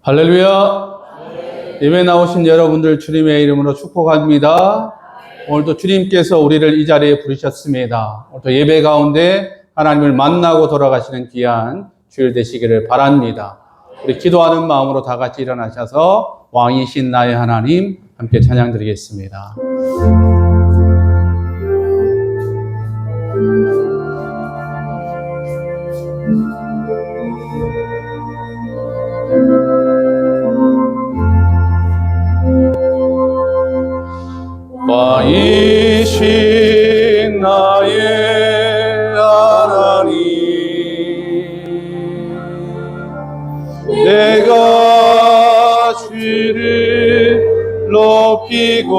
할렐루야. 예배 나오신 여러분들 주님의 이름으로 축복합니다. 오늘도 주님께서 우리를 이 자리에 부르셨습니다. 오늘도 예배 가운데 하나님을 만나고 돌아가시는 귀한 주일 되시기를 바랍니다. 우리 기도하는 마음으로 다 같이 일어나셔서 왕이신 나의 하나님 함께 찬양 드리겠습니다. 왕이신 나의 하나님, 내가 주를 높이고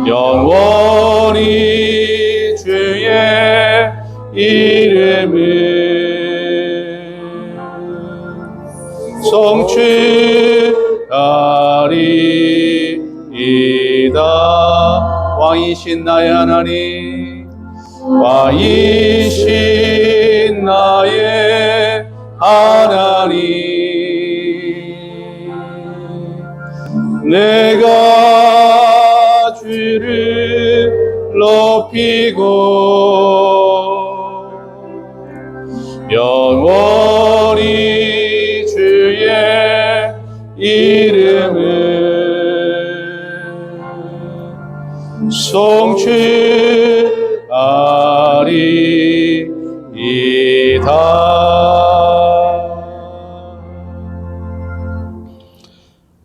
영원히 주의 이름을 성취하리이다. 왕이신 나의 하나님, 왕이신 나의 하나님, 내가 주를 높이고 영원히 주의 이름을 성취하리이다.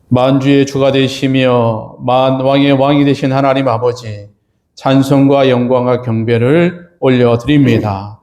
만주의 주가 되시며 만왕의 왕이 되신 하나님 아버지, 찬송과 영광과 경배를 올려드립니다.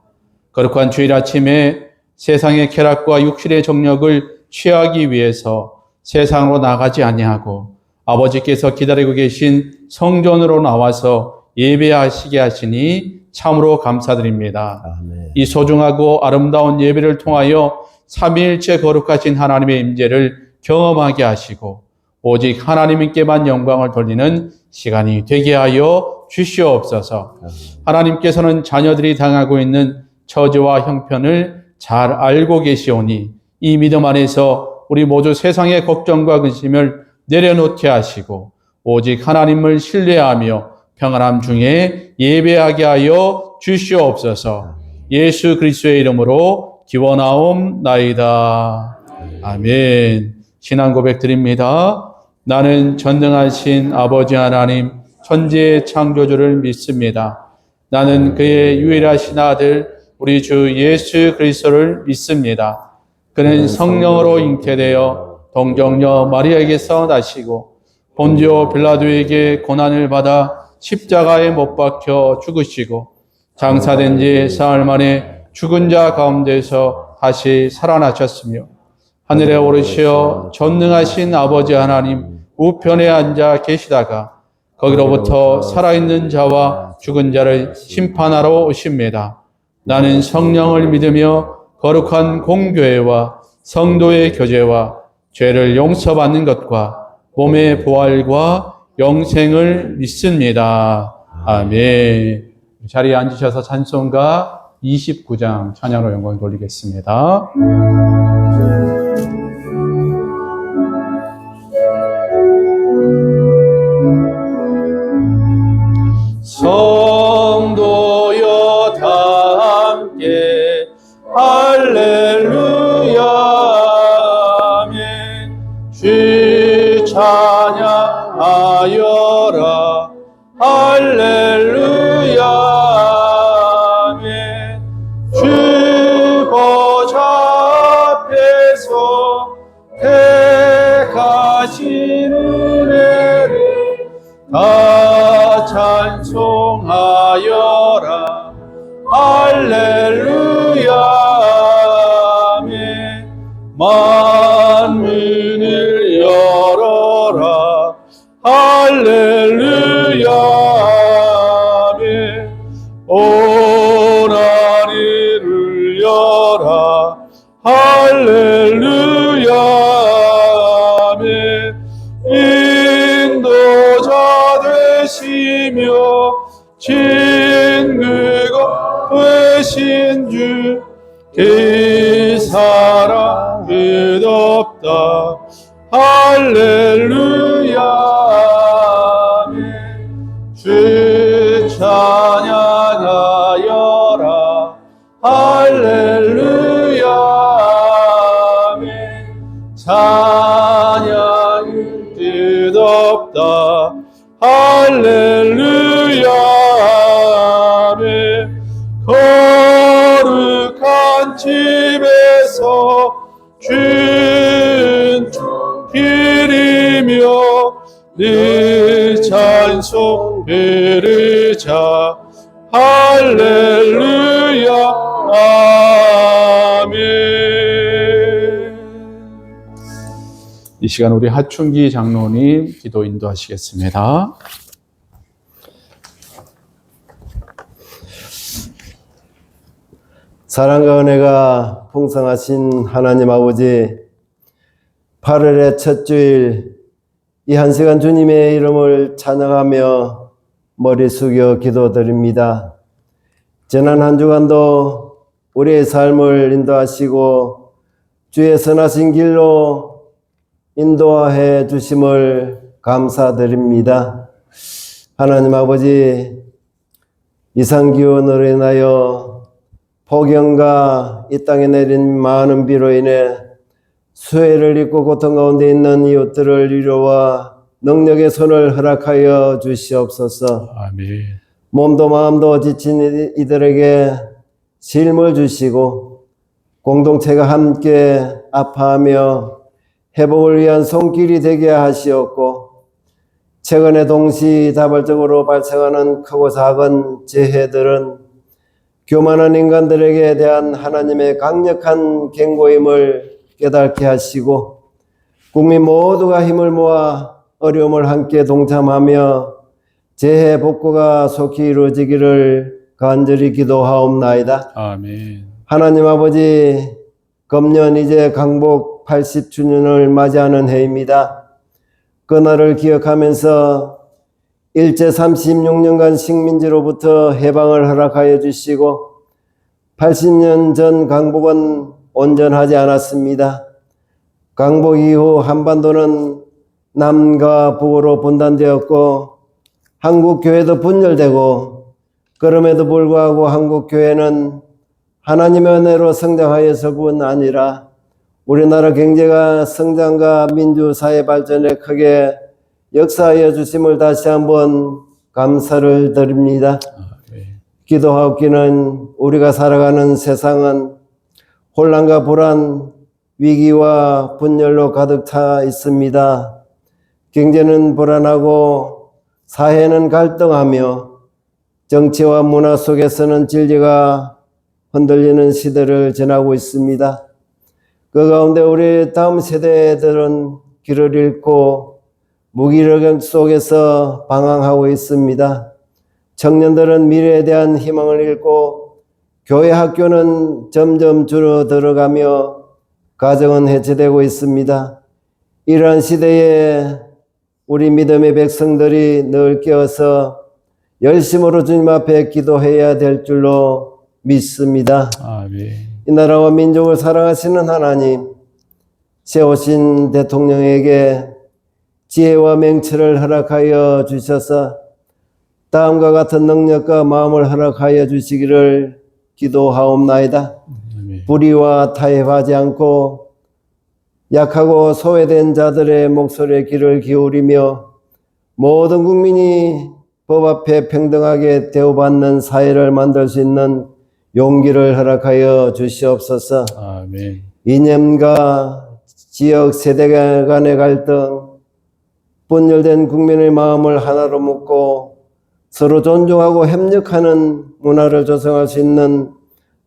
거룩한 주일 아침에 세상의 쾌락과 육신의 정력을 취하기 위해서 세상으로 나가지 아니하고 아버지께서 기다리고 계신 성전으로 나와서 예배하시게 하시니 참으로 감사드립니다. 아멘. 이 소중하고 아름다운 예배를 통하여 삼위일체 거룩하신 하나님의 임재를 경험하게 하시고 오직 하나님께만 영광을 돌리는 시간이 되게 하여 주시옵소서. 하나님께서는 자녀들이 당하고 있는 처지와 형편을 잘 알고 계시오니 이 믿음 안에서 우리 모두 세상의 걱정과 근심을 내려놓게 하시고 오직 하나님을 신뢰하며 평안함 중에 예배하게 하여 주시옵소서. 예수 그리스도의 이름으로 기원하옵나이다. 아멘. 신앙 고백 드립니다. 나는 전능하신 아버지 하나님 천지의 창조주를 믿습니다. 나는 그의 유일하신 아들 우리 주 예수 그리스도를 믿습니다. 그는 성령으로 잉태되어 동정녀 마리아에게서 나시고 본디오 빌라도에게 고난을 받아 십자가에 못 박혀 죽으시고 장사된 지 사흘 만에 죽은 자 가운데서 다시 살아나셨으며 하늘에 오르시어 전능하신 아버지 하나님 우편에 앉아 계시다가 거기로부터 살아있는 자와 죽은 자를 심판하러 오십니다. 나는 성령을 믿으며 거룩한 공교회와 성도의 교제와 죄를 용서받는 것과 몸의 부활과 영생을 믿습니다. 아멘. 자리에 앉으셔서 찬송가 29장 찬양으로 영광을 돌리겠습니다. 성도여 다 함께 할렐루야 아멘. 주 찬양하여라 할렐루야 아멘. 주 보좌 앞에서 택하신 은혜를 다 찬송하여라 할렐루야 아멘. 만문을 열어라 할렐루야 아멘. 온 하늘을 열라 할렐루야 아멘. 인도자 되시며 진그가 되신 주 계사 없다. 할렐루야 아멘. 주 찬양하여라. 할렐루야 아멘. 찬양이 뜻없다. 할렐루야 아멘. 거룩한 집에서 춘총 기리며 네 찬송 부르자. 할렐루야 아멘. 이 시간 우리 하춘기 장로님 기도 인도하시겠습니다. 사랑과 은혜가 풍성하신 하나님 아버지, 8월의 첫 주일 이 한 시간 주님의 이름을 찬양하며 머리 숙여 기도드립니다. 지난 한 주간도 우리의 삶을 인도하시고 주의 선하신 길로 인도해 주심을 감사드립니다. 하나님 아버지, 이상기온으로 인하여 폭염과 이 땅에 내린 많은 비로 인해 수해를 입고 고통 가운데 있는 이웃들을 위로와 능력의 손을 허락하여 주시옵소서. 아멘. 몸도 마음도 지친 이들에게 쉼을 주시고 공동체가 함께 아파하며 회복을 위한 손길이 되게 하시옵고, 최근에 동시다발적으로 발생하는 크고 작은 재해들은 교만한 인간들에게 대한 하나님의 강력한 경고임을 깨닫게 하시고, 국민 모두가 힘을 모아 어려움을 함께 동참하며 재해 복구가 속히 이루어지기를 간절히 기도하옵나이다. 아멘. 하나님 아버지, 금년 이제 강복 80주년을 맞이하는 해입니다. 그날을 기억하면서 일제 36년간 식민지로부터 해방을 허락하여 주시고 80년 전 강복은 온전하지 않았습니다. 강복 이후 한반도는 남과 북으로 분단되었고 한국교회도 분열되고, 그럼에도 불구하고 한국교회는 하나님의 은혜로 성장하여서 뿐 아니라 우리나라 경제가 성장과 민주사회 발전에 크게 역사하여 주심을 다시 한번 감사를 드립니다. 기도하옵기는 우리가 살아가는 세상은 혼란과 불안, 위기와 분열로 가득 차 있습니다. 경제는 불안하고 사회는 갈등하며 정치와 문화 속에서는 진리가 흔들리는 시대를 지나고 있습니다. 그 가운데 우리 다음 세대들은 길을 잃고 무기력 속에서 방황하고 있습니다. 청년들은 미래에 대한 희망을 잃고 교회 학교는 점점 줄어들어가며 가정은 해체되고 있습니다. 이러한 시대에 우리 믿음의 백성들이 늘 깨어서 열심으로 주님 앞에 기도해야 될 줄로 믿습니다. 아멘. 이 나라와 민족을 사랑하시는 하나님, 세우신 대통령에게 지혜와 맹철을 허락하여 주셔서 다음과 같은 능력과 마음을 허락하여 주시기를 기도하옵나이다. 불의와 타협하지 않고 약하고 소외된 자들의 목소리에 귀를 기울이며 모든 국민이 법 앞에 평등하게 대우받는 사회를 만들 수 있는 용기를 허락하여 주시옵소서. 아멘. 이념과 지역 세대 간의 갈등, 분열된 국민의 마음을 하나로 묶고 서로 존중하고 협력하는 문화를 조성할 수 있는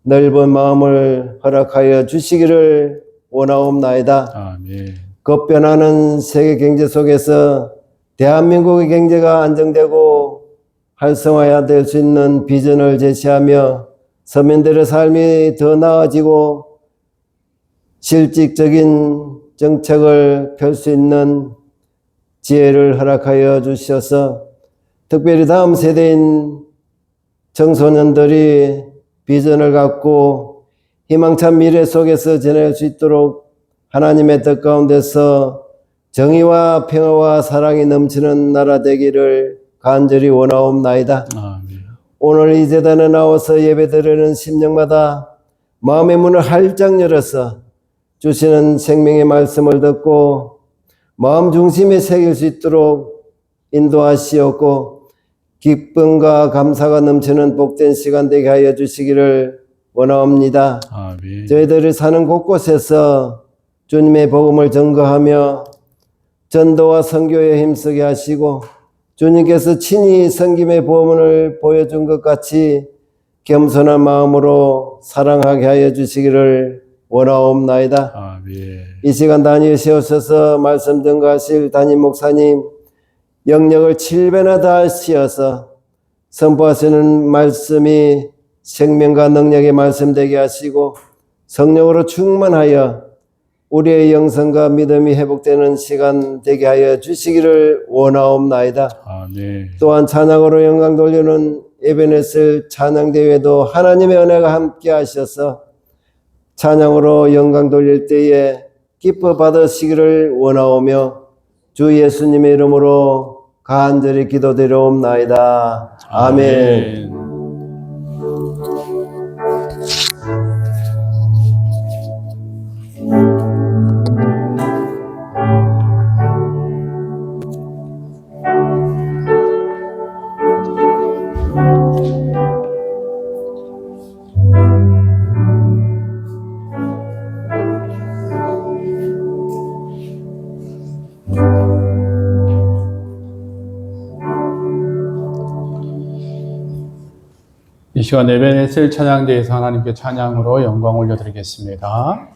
넓은 마음을 허락하여 주시기를 원하옵나이다. 아멘. 급변하는 세계 경제 속에서 대한민국의 경제가 안정되고 활성화해야 될 수 있는 비전을 제시하며 서민들의 삶이 더 나아지고 실질적인 정책을 펼 수 있는 지혜를 허락하여 주셔서 특별히 다음 세대인 청소년들이 비전을 갖고 희망찬 미래 속에서 지낼 수 있도록 하나님의 뜻 가운데서 정의와 평화와 사랑이 넘치는 나라 되기를 간절히 원하옵나이다. 아멘. 오늘 이 재단에 나와서 예배드리는 심령마다 마음의 문을 활짝 열어서 주시는 생명의 말씀을 듣고 마음 중심에 새길 수 있도록 인도하시옵고 기쁨과 감사가 넘치는 복된 시간 되게 하여 주시기를 원하옵니다. 아멘. 저희들이 사는 곳곳에서 주님의 복음을 전거하며 전도와 선교에 힘쓰게 하시고 주님께서 친히 섬김의 보험을 보여준 것 같이 겸손한 마음으로 사랑하게 하여 주시기를 원하옵나이다. 아멘. 이 시간 다니시옵소서. 말씀 전가하실 담임 목사님 영역을 7배나 다하시어서 선포하시는 말씀이 생명과 능력의 말씀 되게 하시고 성령으로 충만하여 우리의 영성과 믿음이 회복되는 시간 되게 하여 주시기를 원하옵나이다. 아멘. 또한 찬양으로 영광 돌리는 에베네셀 찬양대회도 하나님의 은혜가 함께 하셔서 찬양으로 영광 돌릴 때에 기뻐 받으시기를 원하오며 주 예수님의 이름으로 간절히 기도드려옵나이다. 아멘. 이 시간 에베네셀 찬양대에서 하나님께 찬양으로 영광 올려드리겠습니다.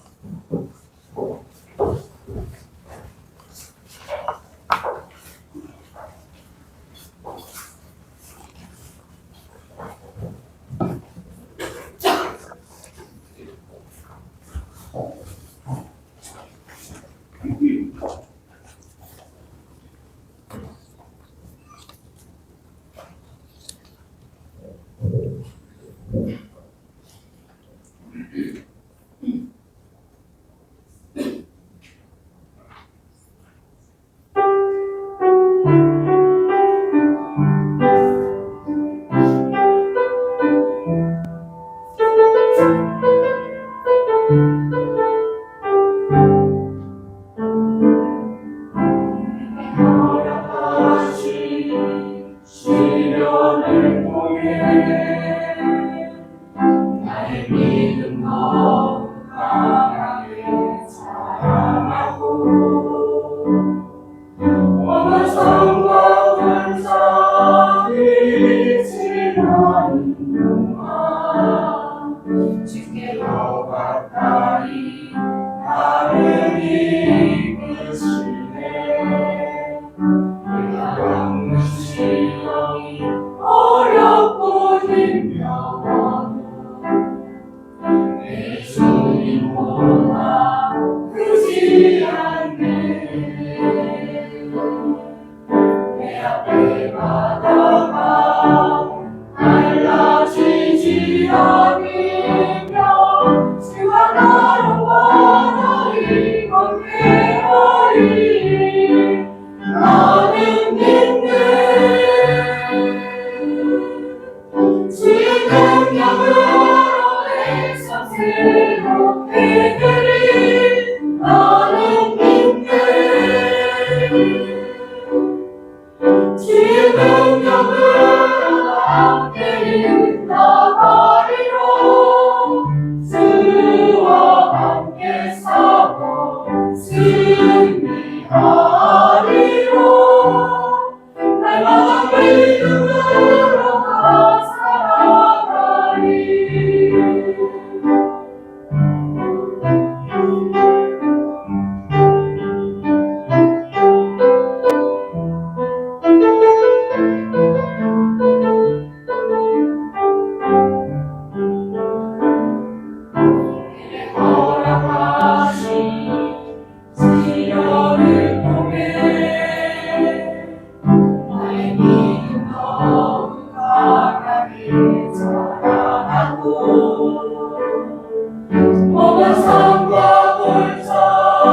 모든 삶과 골차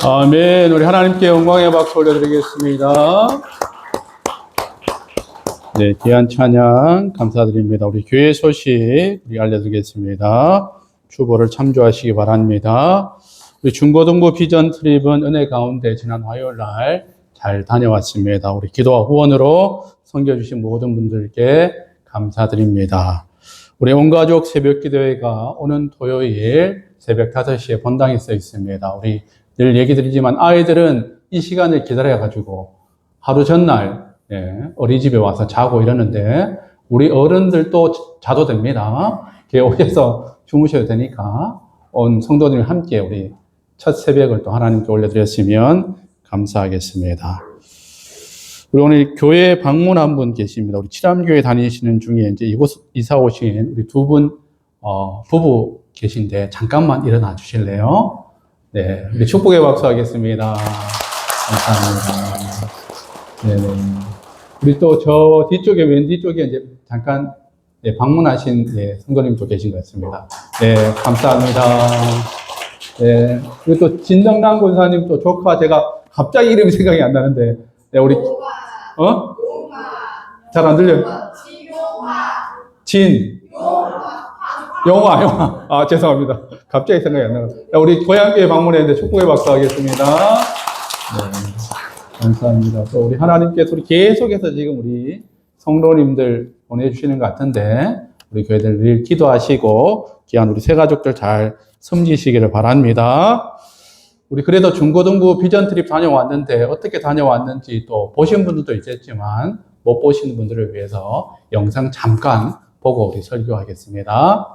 아멘. 우리 하나님께 영광의 박수 올려드리겠습니다. 네, 귀한 찬양 감사드립니다. 우리 교회 소식 우리 알려드리겠습니다. 추보를 참조하시기 바랍니다. 우리 중고등부 비전 트립은 은혜 가운데 지난 화요일 날 잘 다녀왔습니다. 우리 기도와 후원으로 섬겨주신 모든 분들께 감사드립니다. 우리 온가족 새벽기도회가 오는 토요일 새벽 5시에 본당에 써 있습니다. 우리 늘 얘기 드리지만 아이들은 이 시간을 기다려가지고 하루 전날 어린이집에 와서 자고 이러는데 우리 어른들도 자도 됩니다. 오셔서 주무셔도 되니까 온 성도들이 함께 우리 첫 새벽을 또 하나님께 올려드렸으면 감사하겠습니다. 우리 오늘 교회 방문한 분 계십니다. 우리 칠암교회 다니시는 중에 이제 이곳 이사 오신 우리 두 분 부부 계신데 잠깐만 일어나 주실래요? 네, 우리 축복의 박수 하겠습니다. 감사합니다. 네네. 우리 또 저 뒤쪽에, 왼 뒤쪽에 이제 잠깐 방문하신 성도님도 계신 것 같습니다. 네, 감사합니다. 네, 그리고 또 진정남 권사님 또 조카, 제가 갑자기 이름이 생각이 안 나는데, 네, 우리, 잘 안 들려요? 영화. 아, 죄송합니다. 갑자기 생각이 안 나요. 우리 고향교회 방문했는데 축복의 박수 하겠습니다. 네, 감사합니다. 또 우리 하나님께서 우리 계속해서 지금 우리 성도님들 보내주시는 것 같은데, 우리 교회들 늘 기도하시고, 귀한 우리 새 가족들 잘 섬기시기를 바랍니다. 우리 그래도 중고등부 비전 트립 다녀왔는데, 어떻게 다녀왔는지 또 보신 분들도 있겠지만, 못 보시는 분들을 위해서 영상 잠깐 보고 우리 설교하겠습니다.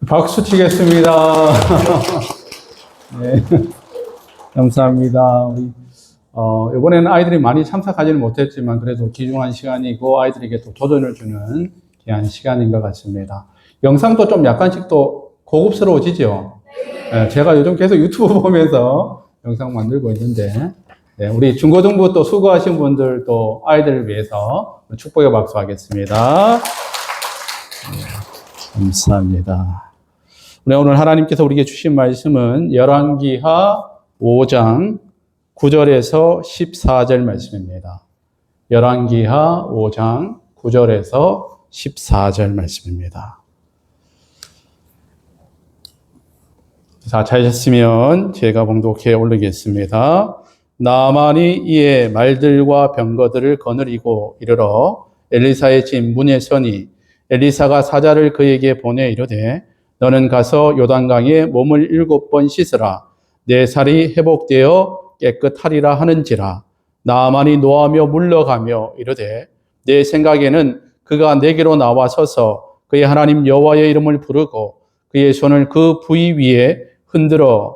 박수 치겠습니다. 네, 감사합니다. 우리, 이번에는 아이들이 많이 참석하지는 못했지만 그래도 귀중한 시간이고 아이들에게 또 도전을 주는 귀한 시간인 것 같습니다. 영상도 좀 약간씩 또 고급스러워지죠? 네, 제가 요즘 계속 유튜브 보면서 영상 만들고 있는데, 네, 우리 중고등부 또 수고하신 분들 또 아이들을 위해서 축복의 박수 하겠습니다. 네, 감사합니다. 오늘 하나님께서 우리에게 주신 말씀은 열왕기하 5장 9절에서 14절 말씀입니다. 열왕기하 5장 9절에서 14절 말씀입니다. 자, 찾으셨으면 제가 봉독해 올리겠습니다. 나아만이 이에 말들과 병거들을 거느리고 이르러 엘리사의 집 문에 서니 엘리사가 사자를 그에게 보내 이르되 너는 가서 요단강에 몸을 7번 씻으라. 내 살이 회복되어 깨끗하리라 하는지라. 나아만이 노하며 물러가며 이르되 내 생각에는 그가 내게로 나와 서서 그의 하나님 여호와의 이름을 부르고 그의 손을 그 부위 위에 흔들어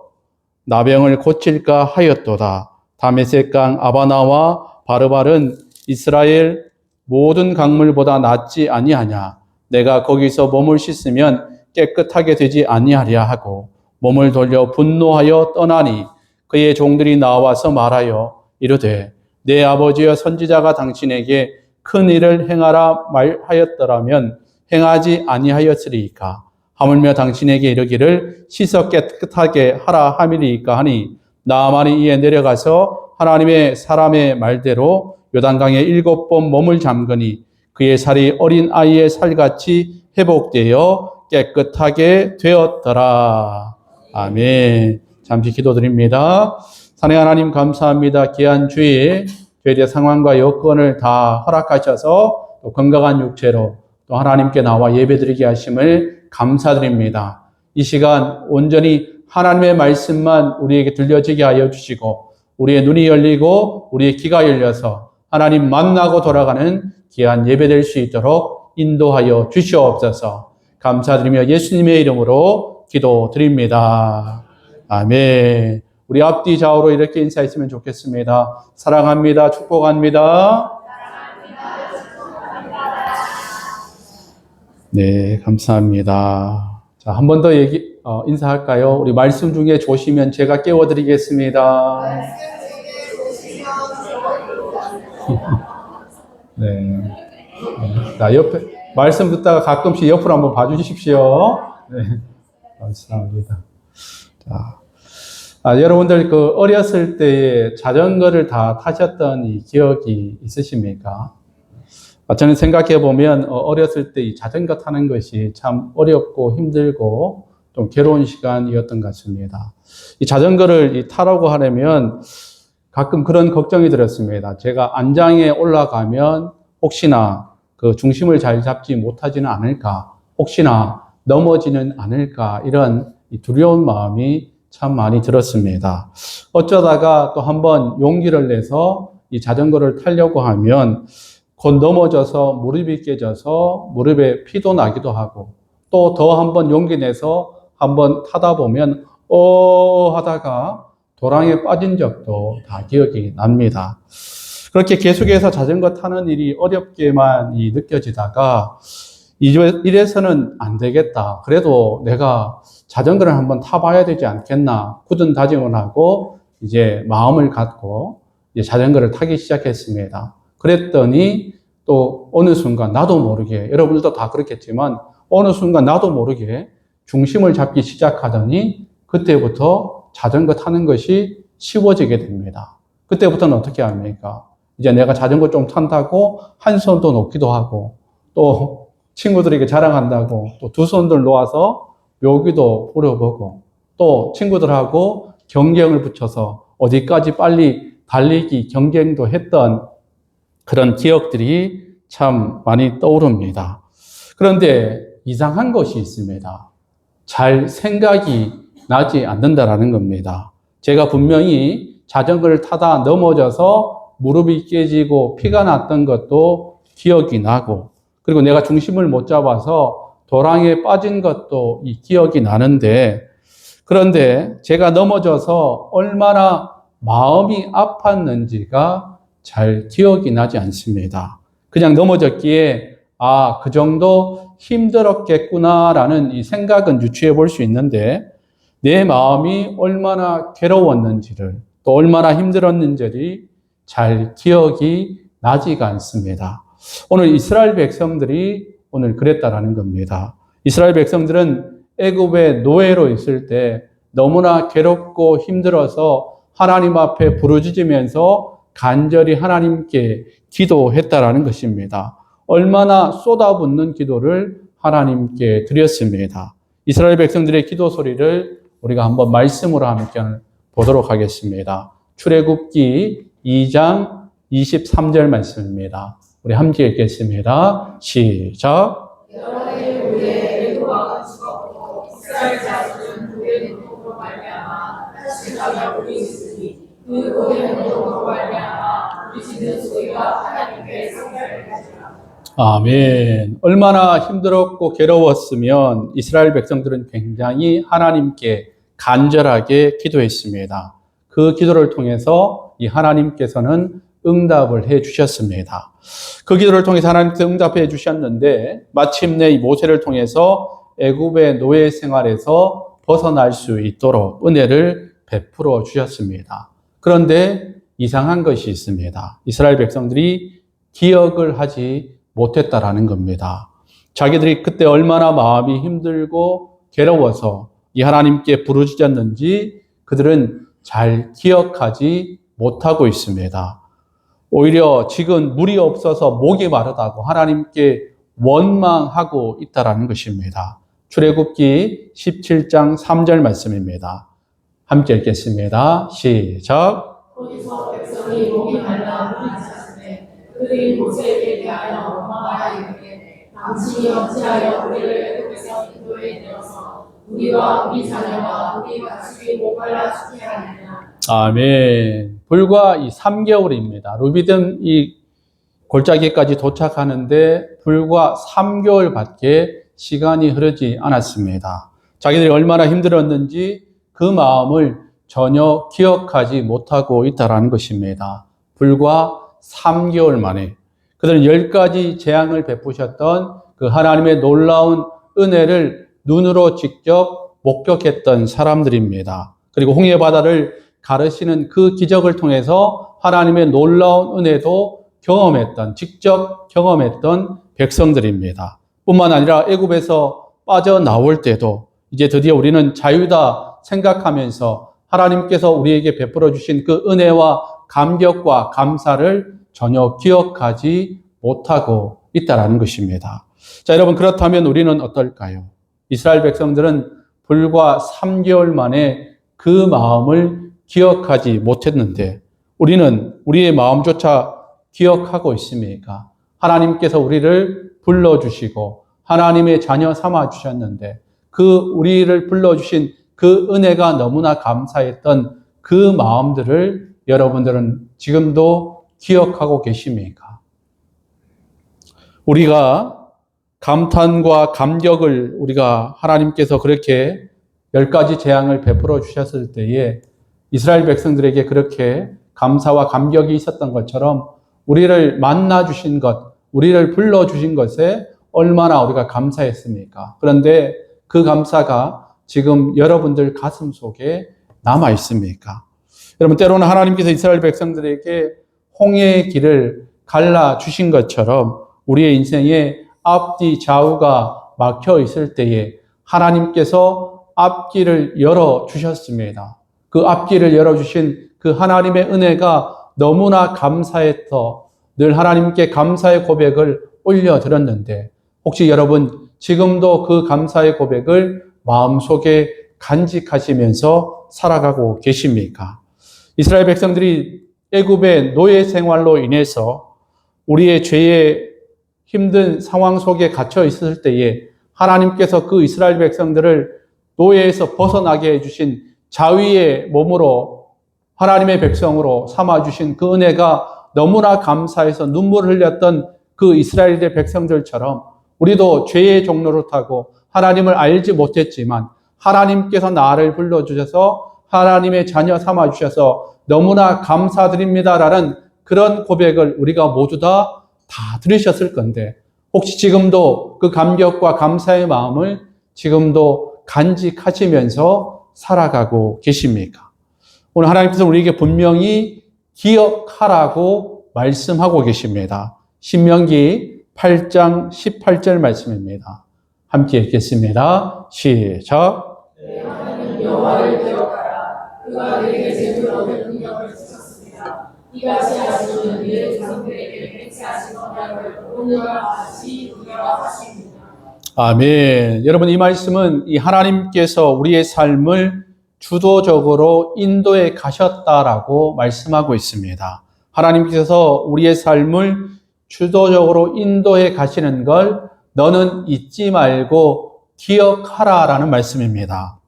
나병을 고칠까 하였도다. 다메섹강 아바나와 바르발은 이스라엘 모든 강물보다 낫지 아니하냐. 내가 거기서 몸을 씻으면 깨끗하게 되지 아니하랴 하고 몸을 돌려 분노하여 떠나니 그의 종들이 나와서 말하여 이르되 내 아버지여 선지자가 당신에게 큰 일을 행하라 말하였더라면 행하지 아니하였으리이까. 하물며 당신에게 이르기를 씻어 깨끗하게 하라 함이리이까 하니 나아만이 이에 내려가서 하나님의 사람의 말대로 요단강에 7번 몸을 잠그니 그의 살이 어린 아이의 살같이 회복되어 깨끗하게 되었더라. 아멘. 잠시 기도드립니다. 사랑의 하나님 감사합니다. 귀한 주일 저희의 상황과 여건을 다 허락하셔서 또 건강한 육체로 또 하나님께 나와 예배드리게 하심을 감사드립니다. 이 시간 온전히 하나님의 말씀만 우리에게 들려지게 하여 주시고 우리의 눈이 열리고 우리의 귀가 열려서 하나님 만나고 돌아가는 귀한 예배될 수 있도록 인도하여 주시옵소서. 감사드리며 예수님의 이름으로 기도드립니다. 아멘. 우리 앞뒤 좌우로 이렇게 인사했으면 좋겠습니다. 사랑합니다. 축복합니다. 네, 감사합니다. 자, 한 번 더 인사할까요? 우리 말씀 중에 조시면 제가 깨워드리겠습니다. 네. 자, 옆에 말씀 듣다가 가끔씩 옆으로 한번 봐주십시오. 네, 감사합니다. 자, 여러분들 어렸을 때에 자전거를 다 타셨던 이 기억이 있으십니까? 저는 생각해 보면 어렸을 때 이 자전거 타는 것이 참 어렵고 힘들고 좀 괴로운 시간이었던 것 같습니다. 이 자전거를 타라고 하려면 가끔 그런 걱정이 들었습니다. 제가 안장에 올라가면 혹시나 그 중심을 잘 잡지 못하지는 않을까? 혹시나 넘어지는 않을까 이런 두려운 마음이 참 많이 들었습니다. 어쩌다가 또 한번 용기를 내서 이 자전거를 타려고 하면 곧 넘어져서 무릎이 깨져서 무릎에 피도 나기도 하고 또 더 한번 용기 내서 한번 타다 보면 하다가 도랑에 빠진 적도 다 기억이 납니다. 그렇게 계속해서 자전거 타는 일이 어렵게만 느껴지다가 이래서는 안 되겠다. 그래도 내가 자전거를 한번 타봐야 되지 않겠나. 굳은 다짐을 하고 이제 마음을 갖고 이제 자전거를 타기 시작했습니다. 그랬더니 또 어느 순간 나도 모르게, 여러분들도 다 그렇겠지만 어느 순간 나도 모르게 중심을 잡기 시작하더니 그때부터 자전거 타는 것이 쉬워지게 됩니다. 그때부터는 어떻게 합니까? 이제 내가 자전거 좀 탄다고 한 손도 놓기도 하고 또 친구들에게 자랑한다고 또 두 손들 놓아서 묘기도 부려보고 또 친구들하고 경쟁을 붙여서 어디까지 빨리 달리기 경쟁도 했던 그런 기억들이 참 많이 떠오릅니다. 그런데 이상한 것이 있습니다. 잘 생각이 나지 않는다라는 겁니다. 제가 분명히 자전거를 타다 넘어져서 무릎이 깨지고 피가 났던 것도 기억이 나고 그리고 내가 중심을 못 잡아서 도랑에 빠진 것도 이 기억이 나는데 그런데 제가 넘어져서 얼마나 마음이 아팠는지가 잘 기억이 나지 않습니다. 그냥 넘어졌기에 그 정도 힘들었겠구나라는 이 생각은 유추해 볼 수 있는데 내 마음이 얼마나 괴로웠는지를 또 얼마나 힘들었는지를 잘 기억이 나지가 않습니다. 오늘 이스라엘 백성들이 오늘 그랬다라는 겁니다. 이스라엘 백성들은 애굽의 노예로 있을 때 너무나 괴롭고 힘들어서 하나님 앞에 부르짖으면서 간절히 하나님께 기도했다라는 것입니다. 얼마나 쏟아붓는 기도를 하나님께 드렸습니다. 이스라엘 백성들의 기도 소리를 우리가 한번 말씀으로 함께 보도록 하겠습니다. 출애굽기 2장 23절 말씀입니다. 우리 함께 읽겠습니다. 시작. 여호와의 우리의 애굽왕은 죽었고 이스라엘 자손은 그의 눈으로 말미암아 다시 가며 부르짖으니 그 그의 눈으로 말미암아 부르짖는 소리가 하나님께 성결을 가지라. 아멘. 얼마나 힘들었고 괴로웠으면 이스라엘 백성들은 굉장히 하나님께 간절하게 기도했습니다. 그 기도를 통해서 이 하나님께서는 응답을 해 주셨습니다. 그 기도를 통해서 하나님께서 응답해 주셨는데 마침내 이 모세를 통해서 애굽의 노예 생활에서 벗어날 수 있도록 은혜를 베풀어 주셨습니다. 그런데 이상한 것이 있습니다. 이스라엘 백성들이 기억을 하지 못했다라는 겁니다. 자기들이 그때 얼마나 마음이 힘들고 괴로워서 이 하나님께 부르짖었는지 그들은 잘 기억하지 못하고 있습니다. 오히려 지금 물이 없어서 목이 마르다고 하나님께 원망하고 있다라는 것입니다. 출애굽기 17장 3절 말씀입니다. 함께 읽겠습니다. 시작. 거기서 백성이 목이 말라 물이 찼으되 그들이 모세에게 대하여 원망하여 당신이 어찌하여 우리를 애굽에서 인도에 내어서 우리와 우리 자녀와 우리 가축이 목말라 죽게 하느냐. 아멘. 불과 이 3개월입니다. 루비dim 이 골짜기까지 도착하는데 불과 3개월밖에 시간이 흐르지 않았습니다. 자기들이 얼마나 힘들었는지 그 마음을 전혀 기억하지 못하고 있다는 것입니다. 불과 3개월 만에 그들은 10가지 재앙을 베푸셨던 그 하나님의 놀라운 은혜를 눈으로 직접 목격했던 사람들입니다. 그리고 홍해 바다를 가르시는 그 기적을 통해서 하나님의 놀라운 은혜도 직접 경험했던 백성들입니다. 뿐만 아니라 애굽에서 빠져나올 때도 이제 드디어 우리는 자유다 생각하면서 하나님께서 우리에게 베풀어 주신 그 은혜와 감격과 감사를 전혀 기억하지 못하고 있다는 것입니다. 자, 여러분, 그렇다면 우리는 어떨까요? 이스라엘 백성들은 불과 3개월 만에 그 마음을 기억하지 못했는데 우리는 우리의 마음조차 기억하고 있습니까? 하나님께서 우리를 불러주시고 하나님의 자녀 삼아 주셨는데 그 우리를 불러주신 그 은혜가 너무나 감사했던 그 마음들을 여러분들은 지금도 기억하고 계십니까? 우리가 감탄과 감격을 우리가 하나님께서 그렇게 10가지 재앙을 베풀어 주셨을 때에 이스라엘 백성들에게 그렇게 감사와 감격이 있었던 것처럼 우리를 만나 주신 것, 우리를 불러 주신 것에 얼마나 우리가 감사했습니까? 그런데 그 감사가 지금 여러분들 가슴 속에 남아 있습니까? 여러분, 때로는 하나님께서 이스라엘 백성들에게 홍해의 길을 갈라 주신 것처럼 우리의 인생에 앞뒤 좌우가 막혀 있을 때에 하나님께서 앞길을 열어 주셨습니다. 그 앞길을 열어 주신 그 하나님의 은혜가 너무나 감사해서 늘 하나님께 감사의 고백을 올려드렸는데 혹시 여러분 지금도 그 감사의 고백을 마음속에 간직하시면서 살아가고 계십니까? 이스라엘 백성들이 애굽의 노예 생활로 인해서 우리의 죄의 힘든 상황 속에 갇혀 있을 때에 하나님께서 그 이스라엘 백성들을 노예에서 벗어나게 해주신 자위의 몸으로 하나님의 백성으로 삼아주신 그 은혜가 너무나 감사해서 눈물을 흘렸던 그 이스라엘의 백성들처럼 우리도 죄의 종로를 타고 하나님을 알지 못했지만 하나님께서 나를 불러주셔서 하나님의 자녀 삼아주셔서 너무나 감사드립니다라는 그런 고백을 우리가 모두 다 들으셨을 건데 혹시 지금도 그 감격과 감사의 마음을 지금도 간직하시면서 살아가고 계십니까? 오늘 하나님께서 우리에게 분명히 기억하라고 말씀하고 계십니다. 신명기 8장 18절 말씀입니다. 함께 읽겠습니다. 시작. 하나님 여호와를 기억하라. 그가 너에게 제대로 얻을 능력을 주셨습니다. 이같이 하시는 네 조상들에게 맹세하신 언약을 오늘과 같이 우리와 하십니다. 아멘. 여러분, 이 말씀은 이 하나님께서 우리의 삶을 주도적으로 인도해 가셨다라고 말씀하고 있습니다. 하나님께서 우리의 삶을 주도적으로 인도해 가시는 걸 너는 잊지 말고 기억하라라는 말씀입니다.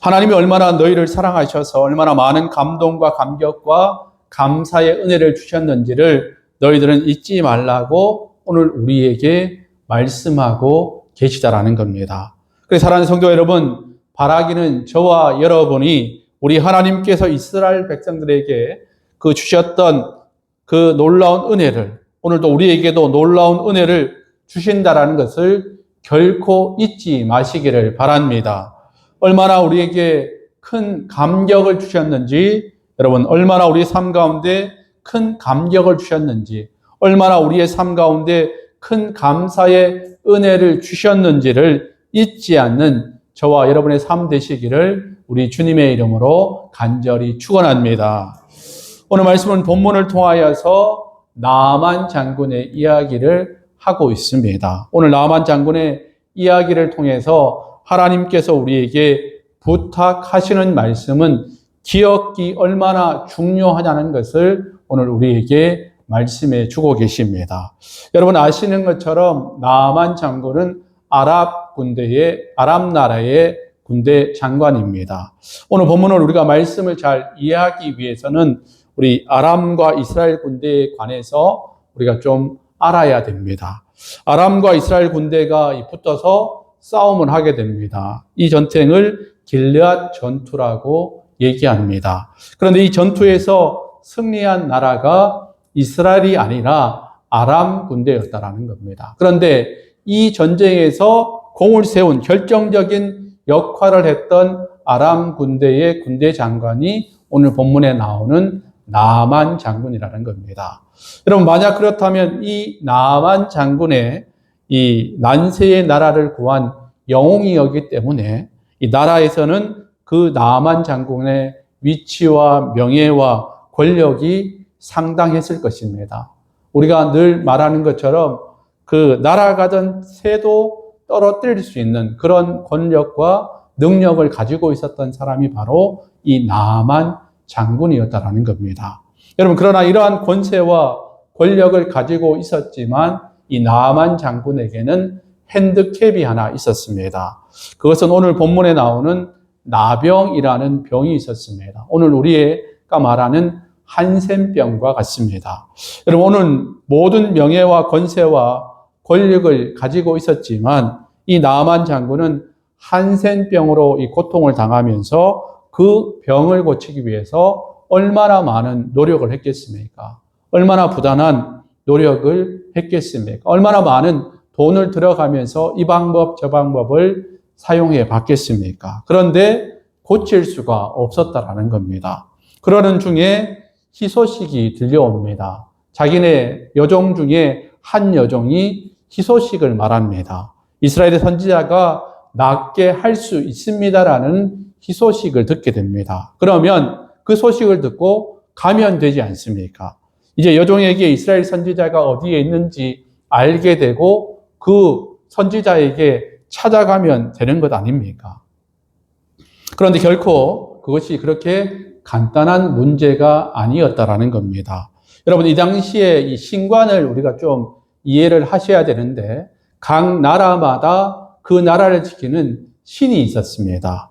하나님이 얼마나 너희를 사랑하셔서 얼마나 많은 감동과 감격과 감사의 은혜를 주셨는지를 너희들은 잊지 말라고 오늘 우리에게 말씀하고 계시다라는 겁니다. 그래서 사랑하는 성도 여러분, 바라기는 저와 여러분이 우리 하나님께서 이스라엘 백성들에게 그 주셨던 그 놀라운 은혜를 오늘도 우리에게도 놀라운 은혜를 주신다라는 것을 결코 잊지 마시기를 바랍니다. 얼마나 우리에게 큰 감격을 주셨는지, 여러분 얼마나 우리의 삶 가운데 큰 감격을 주셨는지, 얼마나 우리의 삶 가운데 큰 감사의 은혜를 주셨는지를 잊지 않는 저와 여러분의 삶 되시기를 우리 주님의 이름으로 간절히 축원합니다. 오늘 말씀은 본문을 통하여서 나아만 장군의 이야기를 하고 있습니다. 오늘 나아만 장군의 이야기를 통해서 하나님께서 우리에게 부탁하시는 말씀은 기억이 얼마나 중요하냐는 것을 오늘 우리에게 말씀해 주고 계십니다. 여러분 아시는 것처럼 나아만 장군은 아랍 나라의 군대 장관입니다. 오늘 본문을 우리가 말씀을 잘 이해하기 위해서는 우리 아람과 이스라엘 군대에 관해서 우리가 좀 알아야 됩니다. 아람과 이스라엘 군대가 붙어서 싸움을 하게 됩니다. 이 전쟁을 길르앗 전투라고 얘기합니다. 그런데 이 전투에서 승리한 나라가 이스라엘이 아니라 아람 군대였다라는 겁니다. 그런데 이 전쟁에서 공을 세운 결정적인 역할을 했던 아람 군대의 군대 장관이 오늘 본문에 나오는 나아만 장군이라는 겁니다. 여러분 만약 그렇다면 이 나아만 장군의 이 난세의 나라를 구한 영웅이었기 때문에 이 나라에서는 그 나아만 장군의 위치와 명예와 권력이 상당했을 것입니다. 우리가 늘 말하는 것처럼 그 날아가던 새도 떨어뜨릴 수 있는 그런 권력과 능력을 가지고 있었던 사람이 바로 이 나아만 장군이었다라는 겁니다. 여러분 그러나 이러한 권세와 권력을 가지고 있었지만 이 나만 장군에게는 핸드캡이 하나 있었습니다. 그것은 오늘 본문에 나오는 나병이라는 병이 있었습니다. 오늘 우리가 말하는 한센병과 같습니다. 여러분, 오늘 모든 명예와 권세와 권력을 가지고 있었지만 이 나만 장군은 한센병으로 이 고통을 당하면서 그 병을 고치기 위해서 얼마나 많은 노력을 했겠습니까? 얼마나 부단한 노력을 했겠습니까? 얼마나 많은 돈을 들어가면서 이 방법 저 방법을 사용해 봤겠습니까? 그런데 고칠 수가 없었다라는 겁니다. 그러는 중에 희소식이 들려옵니다. 자기네 여종 중에 한 여종이 희소식을 말합니다. 이스라엘의 선지자가 낫게 할 수 있습니다라는 희소식을 듣게 됩니다. 그러면 그 소식을 듣고 가면 되지 않습니까? 이제 여종에게 이스라엘 선지자가 어디에 있는지 알게 되고 그 선지자에게 찾아가면 되는 것 아닙니까? 그런데 결코 그것이 그렇게 간단한 문제가 아니었다라는 겁니다. 여러분, 이 당시에 이 신관을 우리가 좀 이해를 하셔야 되는데 각 나라마다 그 나라를 지키는 신이 있었습니다.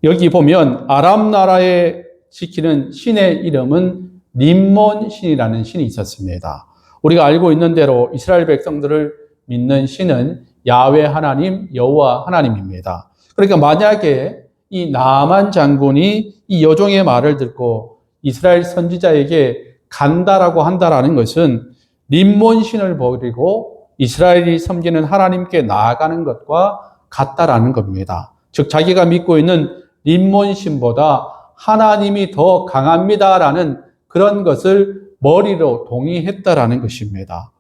여기 보면 아람 나라에 지키는 신의 이름은 림몬 신이라는 신이 있었습니다. 우리가 알고 있는 대로 이스라엘 백성들을 믿는 신은 야훼 하나님, 여호와 하나님입니다. 그러니까 만약에 이 나만 장군이 이 여종의 말을 듣고 이스라엘 선지자에게 간다라고 한다라는 것은 림몬 신을 버리고 이스라엘이 섬기는 하나님께 나아가는 것과 같다라는 겁니다. 즉 자기가 믿고 있는 림몬 신보다 하나님이 더 강합니다라는 그런 것을 머리로 동의했다라는 것입니다.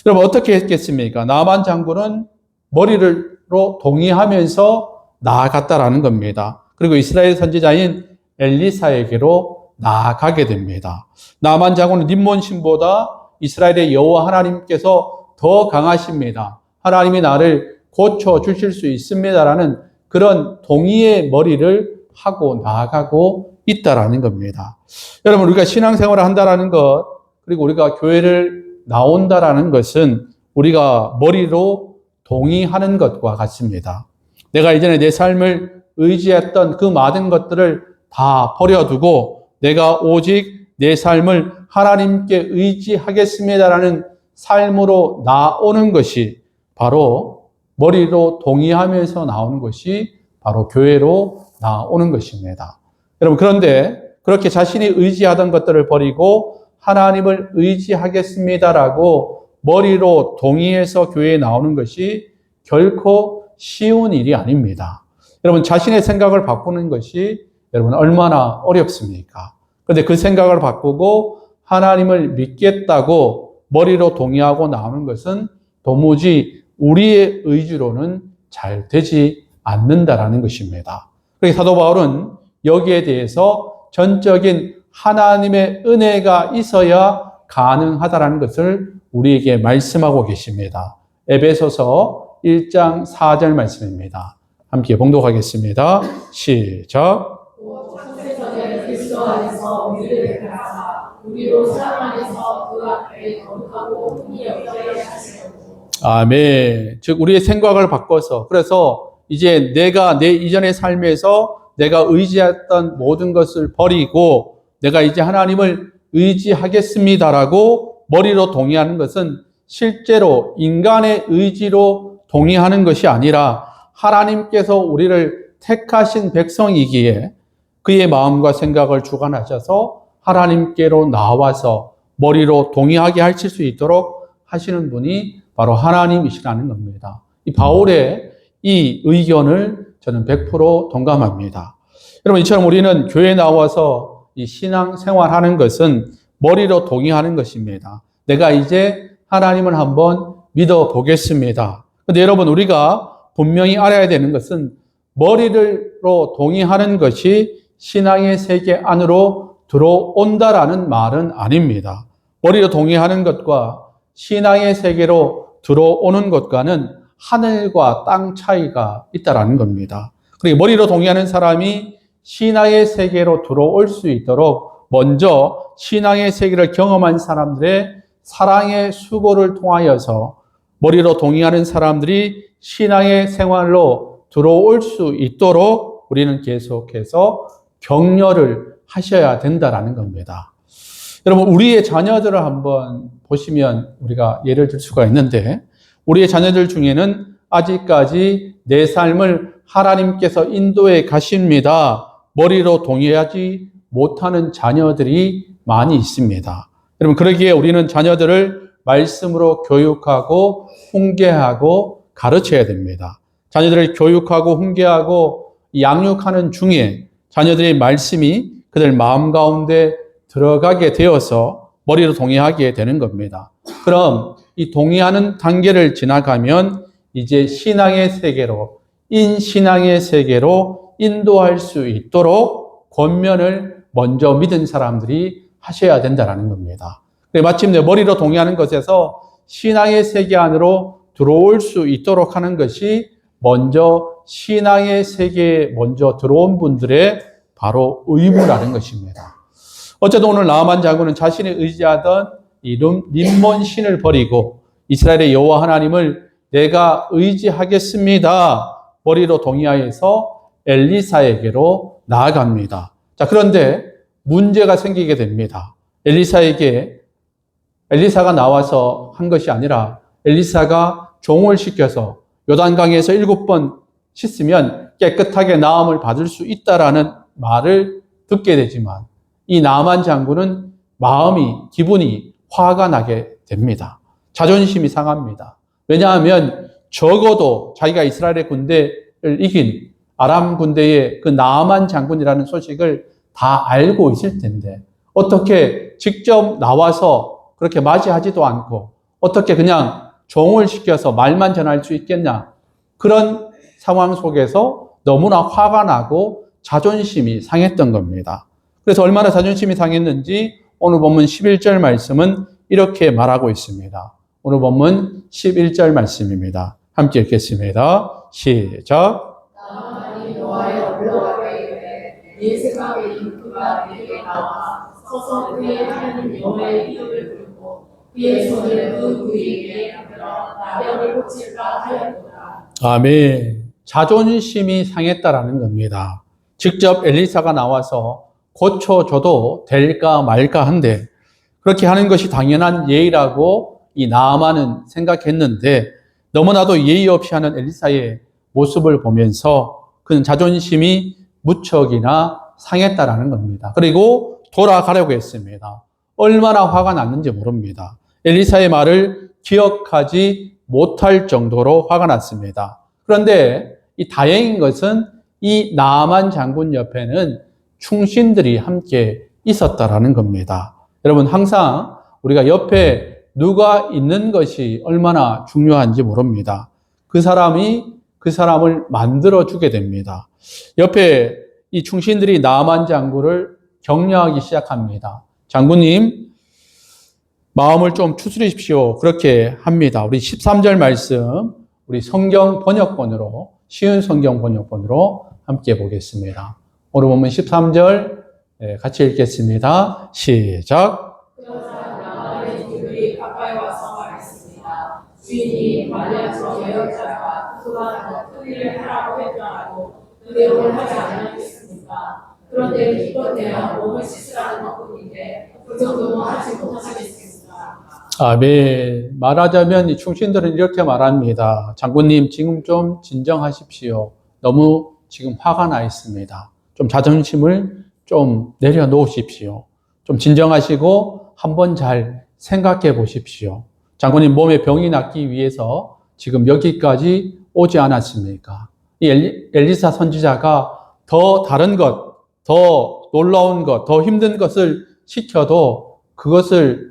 여러분, 어떻게 했겠습니까? 나만 장군은 머리로 동의하면서 나아갔다라는 겁니다. 그리고 이스라엘 선지자인 엘리사에게로 나아가게 됩니다. 나만 장군은 림몬 신보다 이스라엘의 여호와 하나님께서 더 강하십니다. 하나님이 나를 고쳐 주실 수 있습니다라는 그런 동의의 머리를 하고 나아가고 있다라는 겁니다. 여러분, 우리가 신앙생활을 한다라는 것, 그리고 우리가 교회를 나온다라는 것은 우리가 머리로 동의하는 것과 같습니다. 내가 이전에 내 삶을 의지했던 그 많은 것들을 다 버려두고 내가 오직 내 삶을 하나님께 의지하겠습니다라는 삶으로 나오는 것이 바로 머리로 동의하면서 나오는 것이 바로 교회로 나오는 것입니다. 여러분, 그런데 그렇게 자신이 의지하던 것들을 버리고 하나님을 의지하겠습니다라고 머리로 동의해서 교회에 나오는 것이 결코 쉬운 일이 아닙니다. 여러분, 자신의 생각을 바꾸는 것이 여러분 얼마나 어렵습니까? 그런데 그 생각을 바꾸고 하나님을 믿겠다고 머리로 동의하고 나오는 것은 도무지 우리의 의지로는 잘 되지 않는다라는 것입니다. 그래서 사도 바울은 여기에 대해서 전적인 하나님의 은혜가 있어야 가능하다라는 것을 우리에게 말씀하고 계십니다. 에베소서 1장 4절 말씀입니다. 함께 봉독하겠습니다. 시작. 창세전에 그리스도 안에서 우리를 가사 우리로 사랑 안에서 그 앞에 거룩하고 흠이 없게 하시려고. 아멘. 즉 우리의 생각을 바꿔서, 그래서 이제 내가 내 이전의 삶에서 내가 의지했던 모든 것을 버리고 내가 이제 하나님을 의지하겠습니다라고 머리로 동의하는 것은 실제로 인간의 의지로 동의하는 것이 아니라 하나님께서 우리를 택하신 백성이기에 그의 마음과 생각을 주관하셔서 하나님께로 나와서 머리로 동의하게 하실 수 있도록 하시는 분이 바로 하나님이시라는 겁니다. 이 바울의 이 의견을 저는 100% 동감합니다. 여러분, 이처럼 우리는 교회에 나와서 이 신앙 생활하는 것은 머리로 동의하는 것입니다. 내가 이제 하나님을 한번 믿어보겠습니다. 그런데 여러분, 우리가 분명히 알아야 되는 것은 머리로 동의하는 것이 신앙의 세계 안으로 들어온다라는 말은 아닙니다. 머리로 동의하는 것과 신앙의 세계로 들어오는 것과는 하늘과 땅 차이가 있다라는 겁니다. 그리고 머리로 동의하는 사람이 신앙의 세계로 들어올 수 있도록 먼저 신앙의 세계를 경험한 사람들의 사랑의 수고를 통하여서 머리로 동의하는 사람들이 신앙의 생활로 들어올 수 있도록 우리는 계속해서 격려를 하셔야 된다라는 겁니다. 여러분, 우리의 자녀들을 한번 보시면 우리가 예를 들 수가 있는데, 우리의 자녀들 중에는 아직까지 내 삶을 하나님께서 인도해 가십니다. 머리로 동의하지 못하는 자녀들이 많이 있습니다. 여러분, 그러기에 우리는 자녀들을 말씀으로 교육하고 훈계하고 가르쳐야 됩니다. 자녀들을 교육하고 훈계하고 양육하는 중에 자녀들의 말씀이 그들 마음 가운데 들어가게 되어서 머리로 동의하게 되는 겁니다. 그럼 이 동의하는 단계를 지나가면 이제 신앙의 세계로, 인신앙의 세계로 인도할 수 있도록 권면을 먼저 믿은 사람들이 하셔야 된다는 겁니다. 마침내 머리로 동의하는 것에서 신앙의 세계 안으로 들어올 수 있도록 하는 것이 먼저 신앙의 세계에 먼저 들어온 분들의 바로 의무라는 것입니다. 어쨌든 오늘 나아만 장군은 자신이 의지하던 이 림몬 신을 버리고 이스라엘의 여호와 하나님을 내가 의지하겠습니다. 머리로 동의하여서 엘리사에게로 나아갑니다. 자, 그런데 문제가 생기게 됩니다. 엘리사가 나와서 한 것이 아니라 엘리사가 종을 시켜서 요단강에서 7번 씻으면 깨끗하게 나음을 받을 수 있다라는 말을 듣게 되지만 이 나아만 장군은 기분이 화가 나게 됩니다. 자존심이 상합니다. 왜냐하면 적어도 자기가 이스라엘의 군대를 이긴 아람 군대의 그 나아만 장군이라는 소식을 다 알고 있을 텐데 어떻게 직접 나와서 그렇게 맞이하지도 않고 어떻게 그냥 종을 시켜서 말만 전할 수 있겠냐. 그런 상황 속에서 너무나 화가 나고 자존심이 상했던 겁니다. 그래서 얼마나 자존심이 상했는지 오늘 본문 11절 말씀은 이렇게 말하고 있습니다. 오늘 본문 11절 말씀입니다. 함께 읽겠습니다. 시작. 나만이 노아에 올라가게 이르되 네 생각의 인프가 내게 나와 서서 그의 하나님 여호와의 이름을 부르고 그의 손을 그 부위에 들어 나병을 고칠까 하였도다. 아멘. 자존심이 상했다라는 겁니다. 직접 엘리사가 나와서 고쳐줘도 될까 말까 한데 그렇게 하는 것이 당연한 예의라고 이 나아만은 생각했는데 너무나도 예의 없이 하는 엘리사의 모습을 보면서 그는 자존심이 무척이나 상했다라는 겁니다. 그리고 돌아가려고 했습니다. 얼마나 화가 났는지 모릅니다. 엘리사의 말을 기억하지 못할 정도로 화가 났습니다. 그런데 이 다행인 것은 이 나아만 장군 옆에는 충신들이 함께 있었다라는 겁니다. 여러분, 항상 우리가 옆에 누가 있는 것이 얼마나 중요한지 모릅니다. 그 사람이 그 사람을 만들어주게 됩니다. 옆에 이 충신들이 나아만 장군을 격려하기 시작합니다. 장군님, 마음을 좀 추스리십시오. 그렇게 합니다. 우리 13절 말씀, 우리 성경 번역본으로, 쉬운 성경 번역본으로 함께 보겠습니다. 오늘 보면 13절 같이 읽겠습니다. 시작. 그러자 나만의 종들이 가까이 와서 말했습니다. 주인이 만약 저 여자가 그가 큰 일을 하라고 했더라도 그대로 하지 않겠습니까? 그런데 기껏 내야 몸을 씻으라는 것뿐인데 그 정도는 하지 못하시겠습니까? 아멘. 말하자면 이 충신들은 이렇게 말합니다. 장군님, 지금 좀 진정하십시오. 너무 지금 화가 나 있습니다. 좀 자존심을 좀 내려놓으십시오. 좀 진정하시고 한번 잘 생각해 보십시오. 장군님, 몸에 병이 낫기 위해서 지금 여기까지 오지 않았습니까? 이 엘리사 선지자가 더 다른 것, 더 놀라운 것, 더 힘든 것을 시켜도 그것을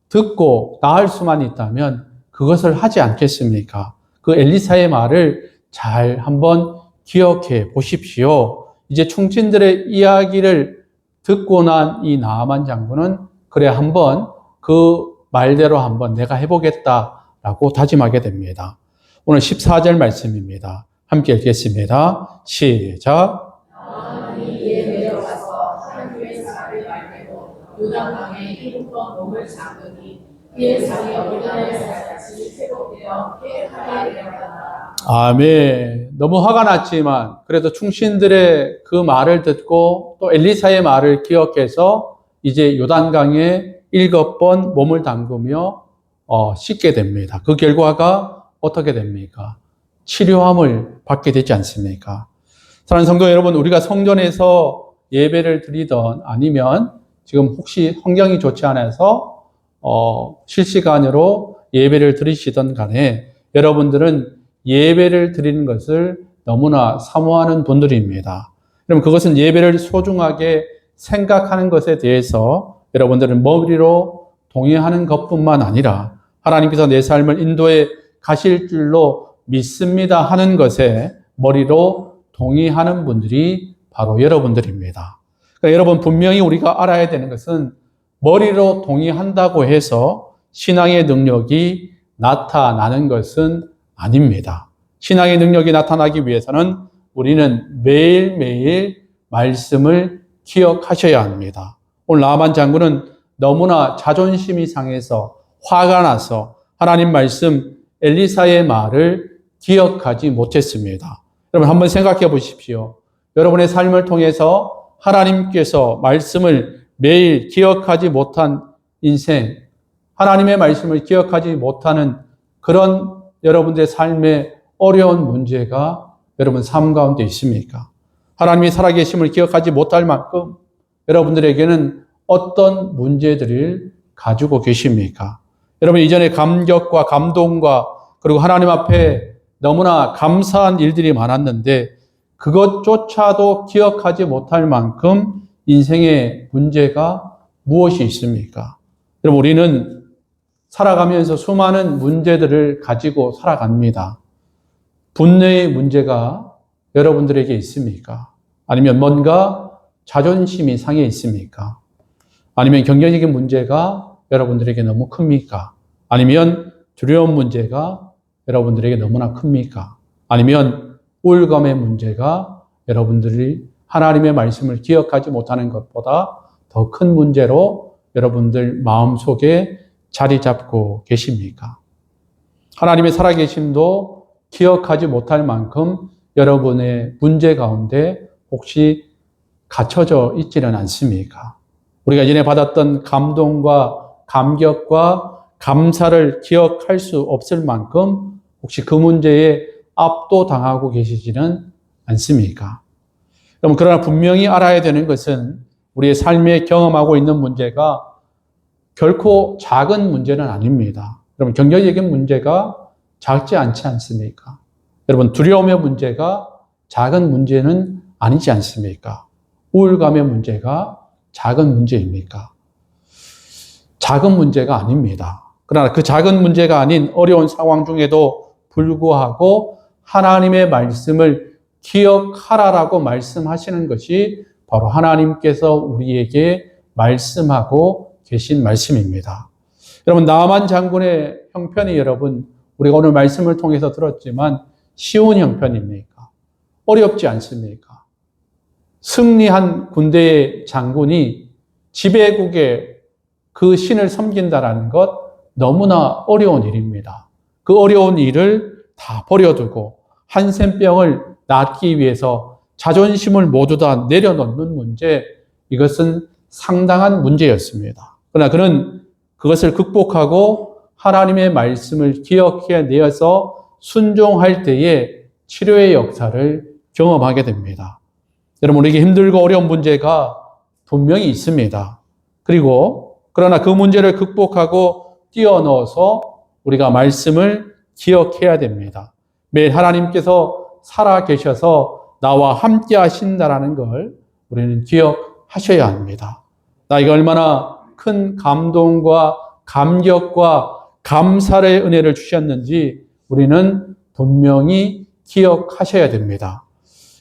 듣고 나을 수만 있다면 그것을 하지 않겠습니까? 그 엘리사의 말을 잘 한번 기억해 보십시오. 이제 충신들의 이야기를 듣고 난 이 나아만 장군은 그래 한번 그 말대로 한번 내가 해보겠다라고 다짐하게 됩니다. 오늘 14절 말씀입니다. 함께 읽겠습니다. 시작. 나만이 이에 내려가서 하나님의 사를 말대로 요단강에 7번 몸을 잠그니 이에 자기가 우리나라에서 같이 회복되어 깨끗하게 되었다. 아멘. 너무 화가 났지만 그래도 충신들의 그 말을 듣고 또 엘리사의 말을 기억해서 이제 요단강에 7번 몸을 담그며 씻게 됩니다. 그 결과가 어떻게 됩니까? 치료함을 받게 되지 않습니까? 사랑하는 성도 여러분, 우리가 성전에서 예배를 드리던 아니면 지금 혹시 환경이 좋지 않아서 실시간으로 예배를 드리시던 간에 여러분들은 예배를 드리는 것을 너무나 사모하는 분들입니다. 그럼 그것은 예배를 소중하게 생각하는 것에 대해서 여러분들은 머리로 동의하는 것뿐만 아니라 하나님께서 내 삶을 인도해 가실 줄로 믿습니다 하는 것에 머리로 동의하는 분들이 바로 여러분들입니다. 그러니까 여러분, 분명히 우리가 알아야 되는 것은 머리로 동의한다고 해서 신앙의 능력이 나타나는 것은 아닙니다. 신앙의 능력이 나타나기 위해서는 우리는 매일매일 말씀을 기억하셔야 합니다. 오늘 나만 장군은 너무나 자존심이 상해서 화가 나서 하나님 말씀 엘리사의 말을 기억하지 못했습니다. 여러분 한번 생각해 보십시오. 여러분의 삶을 통해서 하나님께서 말씀을 매일 기억하지 못한 인생, 하나님의 말씀을 기억하지 못하는 그런 여러분들의 삶에 어려운 문제가 여러분 삶 가운데 있습니까? 하나님이 살아계심을 기억하지 못할 만큼 여러분들에게는 어떤 문제들을 가지고 계십니까? 여러분 이전에 감격과 감동과 그리고 하나님 앞에 너무나 감사한 일들이 많았는데 그것조차도 기억하지 못할 만큼 인생의 문제가 무엇이 있습니까? 여러분 우리는 살아가면서 수많은 문제들을 가지고 살아갑니다. 분노의 문제가 여러분들에게 있습니까? 아니면 뭔가 자존심이 상해 있습니까? 아니면 경제적인 문제가 여러분들에게 너무 큽니까? 아니면 두려운 문제가 여러분들에게 너무나 큽니까? 아니면 우울감의 문제가 여러분들이 하나님의 말씀을 기억하지 못하는 것보다 더 큰 문제로 여러분들 마음속에 자리 잡고 계십니까? 하나님의 살아계심도 기억하지 못할 만큼 여러분의 문제 가운데 혹시 갇혀져 있지는 않습니까? 우리가 이전에 받았던 감동과 감격과 감사를 기억할 수 없을 만큼 혹시 그 문제에 압도당하고 계시지는 않습니까? 그러나 분명히 알아야 되는 것은 우리의 삶에 경험하고 있는 문제가 결코 작은 문제는 아닙니다. 여러분 경제적인 문제가 작지 않지 않습니까? 여러분 두려움의 문제가 작은 문제는 아니지 않습니까? 우울감의 문제가 작은 문제입니까? 작은 문제가 아닙니다. 그러나 그 작은 문제가 아닌 어려운 상황 중에도 불구하고 하나님의 말씀을 기억하라라고 말씀하시는 것이 바로 하나님께서 우리에게 말씀하고 계신 말씀입니다. 여러분 나만 장군의 형편이 여러분 우리가 오늘 말씀을 통해서 들었지만 쉬운 형편입니까? 어렵지 않습니까? 승리한 군대의 장군이 지배국의 그 신을 섬긴다라는 것 너무나 어려운 일입니다. 그 어려운 일을 다 버려두고 한센병을 낫기 위해서 자존심을 모두 다 내려놓는 문제, 이것은 상당한 문제였습니다. 그러나 그는 그것을 극복하고 하나님의 말씀을 기억해내어서 순종할 때에 치료의 역사를 경험하게 됩니다. 여러분 우리에게 힘들고 어려운 문제가 분명히 있습니다. 그러나 그 문제를 극복하고 뛰어넘어서 우리가 말씀을 기억해야 됩니다. 매일 하나님께서 살아계셔서 나와 함께 하신다라는 걸 우리는 기억하셔야 합니다. 나에게 얼마나 큰 감동과 감격과 감사의 은혜를 주셨는지 우리는 분명히 기억하셔야 됩니다.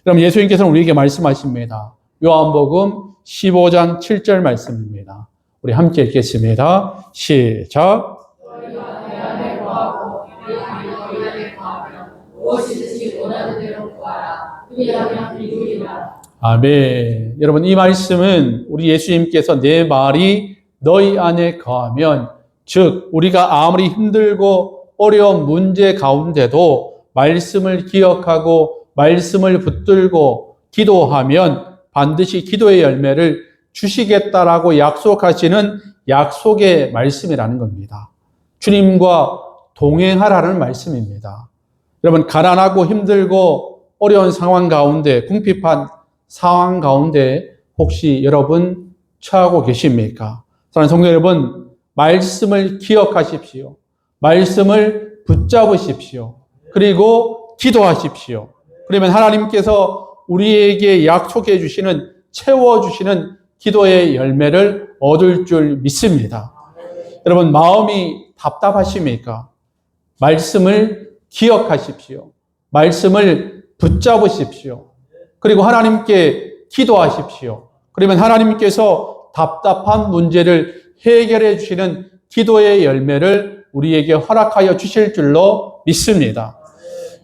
그럼 예수님께서는 우리에게 말씀하십니다. 요한복음 15장 7절 말씀입니다. 우리 함께 읽겠습니다. 시작. 너희가 내 안에 거하고 내가 너희 안에 거하면 무엇이든지 원하는 대로 구하라. 그리하면 이루리라. 아멘. 여러분 이 말씀은 우리 예수님께서 내 말이 너희 안에 거하면 즉 우리가 아무리 힘들고 어려운 문제 가운데도 말씀을 기억하고 말씀을 붙들고 기도하면 반드시 기도의 열매를 주시겠다라고 약속하시는 약속의 말씀이라는 겁니다. 주님과 동행하라는 말씀입니다. 여러분, 가난하고 힘들고 어려운 상황 가운데, 궁핍한 상황 가운데 혹시 여러분 처하고 계십니까? 사랑하는 성도 여러분, 말씀을 기억하십시오. 말씀을 붙잡으십시오. 그리고 기도하십시오. 그러면 하나님께서 우리에게 약속해 주시는, 채워주시는 기도의 열매를 얻을 줄 믿습니다. 여러분, 마음이 답답하십니까? 말씀을 기억하십시오. 말씀을 붙잡으십시오. 그리고 하나님께 기도하십시오. 그러면 하나님께서 답답한 문제를 해결해 주시는 기도의 열매를 우리에게 허락하여 주실 줄로 믿습니다.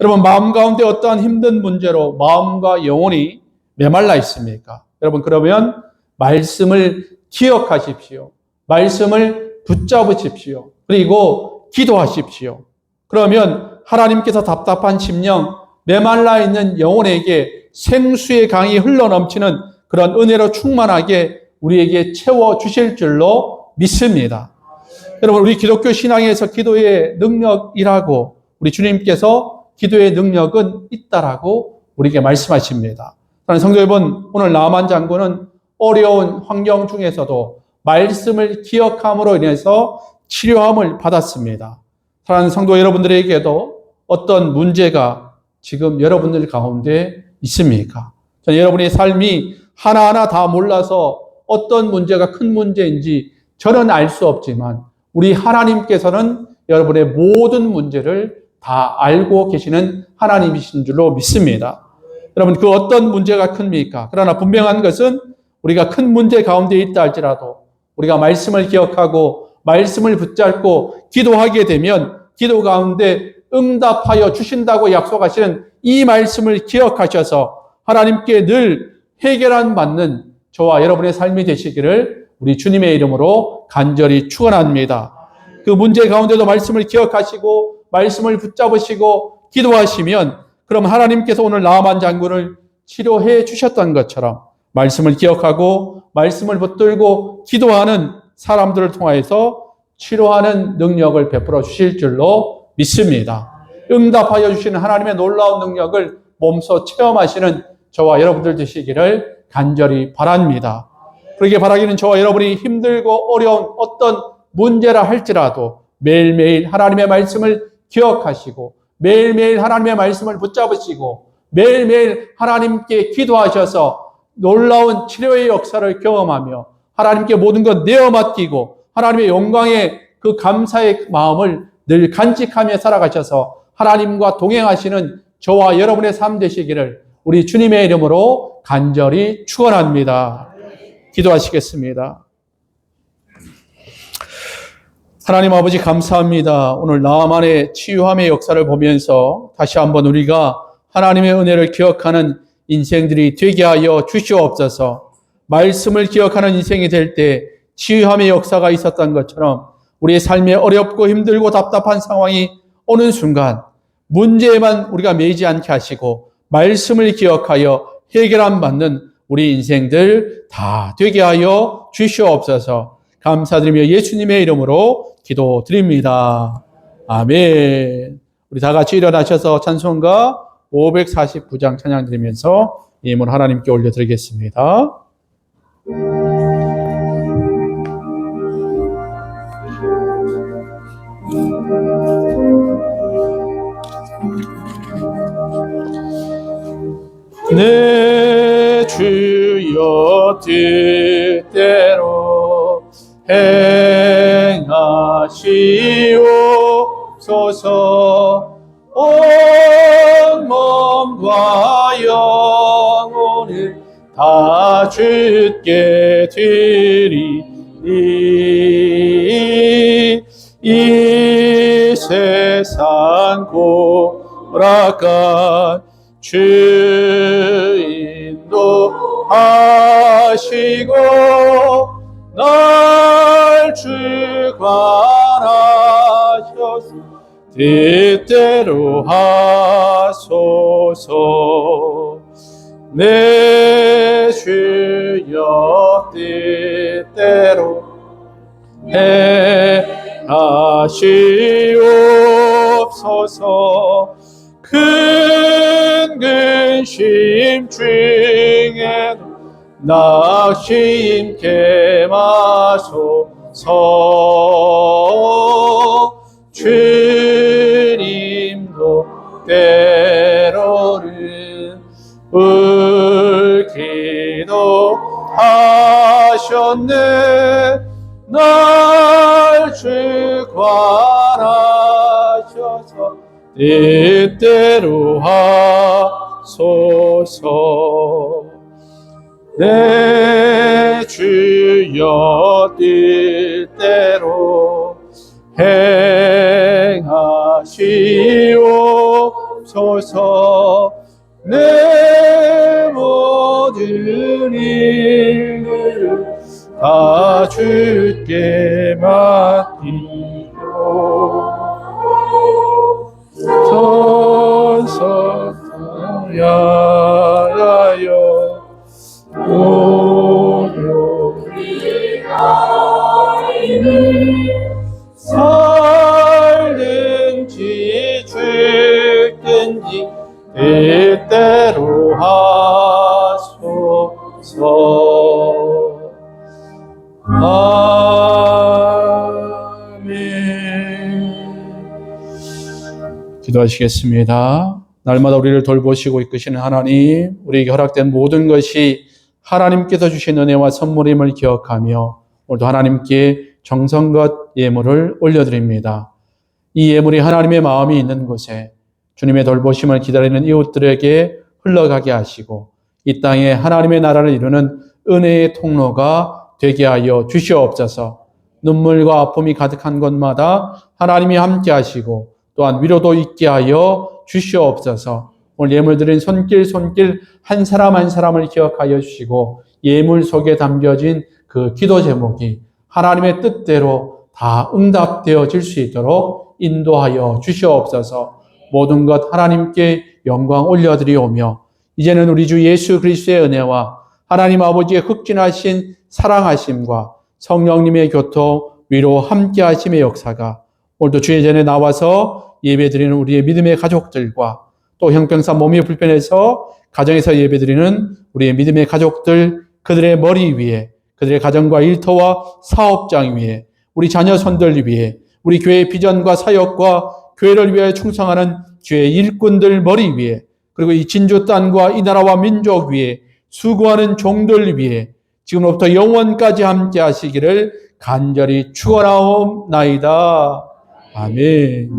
여러분, 마음 가운데 어떠한 힘든 문제로 마음과 영혼이 메말라 있습니까? 여러분, 그러면 말씀을 기억하십시오. 말씀을 붙잡으십시오. 그리고 기도하십시오. 그러면 하나님께서 답답한 심령, 메말라 있는 영혼에게 생수의 강이 흘러넘치는 그런 은혜로 충만하게 우리에게 채워주실 줄로 믿습니다. 여러분, 우리 기독교 신앙에서 기도의 능력이라고 우리 주님께서 기도의 능력은 있다라고 우리에게 말씀하십니다. 성도 여러분, 오늘 나만 장군은 어려운 환경 중에서도 말씀을 기억함으로 인해서 치료함을 받았습니다. 사랑하는 성도 여러분들에게도 어떤 문제가 지금 여러분들 가운데 있습니까? 저는 여러분의 삶이 하나하나 다 몰라서 어떤 문제가 큰 문제인지 저는 알 수 없지만 우리 하나님께서는 여러분의 모든 문제를 다 알고 계시는 하나님이신 줄로 믿습니다. 여러분, 그 어떤 문제가 큽니까? 그러나 분명한 것은 우리가 큰 문제 가운데 있다 할지라도 우리가 말씀을 기억하고 말씀을 붙잡고 기도하게 되면 기도 가운데 응답하여 주신다고 약속하시는 이 말씀을 기억하셔서 하나님께 늘 해결안 받는 저와 여러분의 삶이 되시기를 우리 주님의 이름으로 간절히 축원합니다. 그 문제 가운데도 말씀을 기억하시고 말씀을 붙잡으시고 기도하시면 그럼 하나님께서 오늘 나아만 장군을 치료해 주셨던 것처럼 말씀을 기억하고 말씀을 붙들고 기도하는 사람들을 통하여서 치료하는 능력을 베풀어 주실 줄로 믿습니다. 응답하여 주시는 하나님의 놀라운 능력을 몸소 체험하시는 저와 여러분들 되시기를 간절히 바랍니다. 그렇게 바라기는 저와 여러분이 힘들고 어려운 어떤 문제라 할지라도 매일매일 하나님의 말씀을 기억하시고 매일매일 하나님의 말씀을 붙잡으시고 매일매일 하나님께 기도하셔서 놀라운 치료의 역사를 경험하며 하나님께 모든 것 내어 맡기고 하나님의 영광의 그 감사의 마음을 늘 간직하며 살아가셔서 하나님과 동행하시는 저와 여러분의 삶 되시기를 우리 주님의 이름으로 간절히 축원합니다. 기도하시겠습니다. 하나님 아버지 감사합니다. 오늘 나만의 치유함의 역사를 보면서 다시 한번 우리가 하나님의 은혜를 기억하는 인생들이 되게 하여 주시옵소서. 말씀을 기억하는 인생이 될 때 치유함의 역사가 있었던 것처럼 우리의 삶에 어렵고 힘들고 답답한 상황이 오는 순간 문제에만 우리가 매이지 않게 하시고 말씀을 기억하여 해결안 받는 우리 인생들 다 되게 하여 주시옵소서. 감사드리며 예수님의 이름으로 기도드립니다. 아멘. 우리 다 같이 일어나셔서 찬송가 549장 찬양 드리면서 이 예물 하나님께 올려드리겠습니다. 내 주여 뜻대로 행하시옵소서. 온 몸과 영혼을 다 주께 드리니 이 세상 고락한 주인도 하시고 날 주관 뜻대로 하소서. 내 주여 뜻대로 행하시옵소서. 큰 근심 중에도 낙심케 마소서. 주님도 때로는 울기도 하셨네. 날 주관하셔서 뜻대로 하소서. 내 주여 뜻대로 행하시옵소서. 내 모든 일들을 다 주께 맡기고 천성하여 살든지 죽든지 뜻대로 하소서. 아멘. 기도하시겠습니다. 날마다 우리를 돌보시고 이끄시는 하나님, 우리에게 허락된 모든 것이 하나님께서 주신 은혜와 선물임을 기억하며 오늘도 하나님께 정성껏 예물을 올려드립니다. 이 예물이 하나님의 마음이 있는 곳에 주님의 돌보심을 기다리는 이웃들에게 흘러가게 하시고 이 땅에 하나님의 나라를 이루는 은혜의 통로가 되게 하여 주시옵소서. 눈물과 아픔이 가득한 곳마다 하나님이 함께 하시고 또한 위로도 있게 하여 주시옵소서. 오늘 예물 드린 손길 한 사람 한 사람을 기억하여 주시고 예물 속에 담겨진 그 기도 제목이 하나님의 뜻대로 다 응답되어질 수 있도록 인도하여 주시옵소서. 모든 것 하나님께 영광 올려드리오며 이제는 우리 주 예수 그리스도의 은혜와 하나님 아버지의 흑진하신 사랑하심과 성령님의 교통 위로 함께 하심의 역사가 오늘도 주의 전에 나와서 예배드리는 우리의 믿음의 가족들과 또 형평상 몸이 불편해서 가정에서 예배드리는 우리의 믿음의 가족들, 그들의 머리 위에, 그들의 가정과 일터와 사업장 위에, 우리 자녀 손들 위에, 우리 교회의 비전과 사역과 교회를 위해 충성하는 주의 일꾼들 머리 위에, 그리고 이 진주 땅과 이 나라와 민족 위에 수고하는 종들 위에 지금부터 영원까지 함께 하시기를 간절히 축원하옵나이다. 아멘.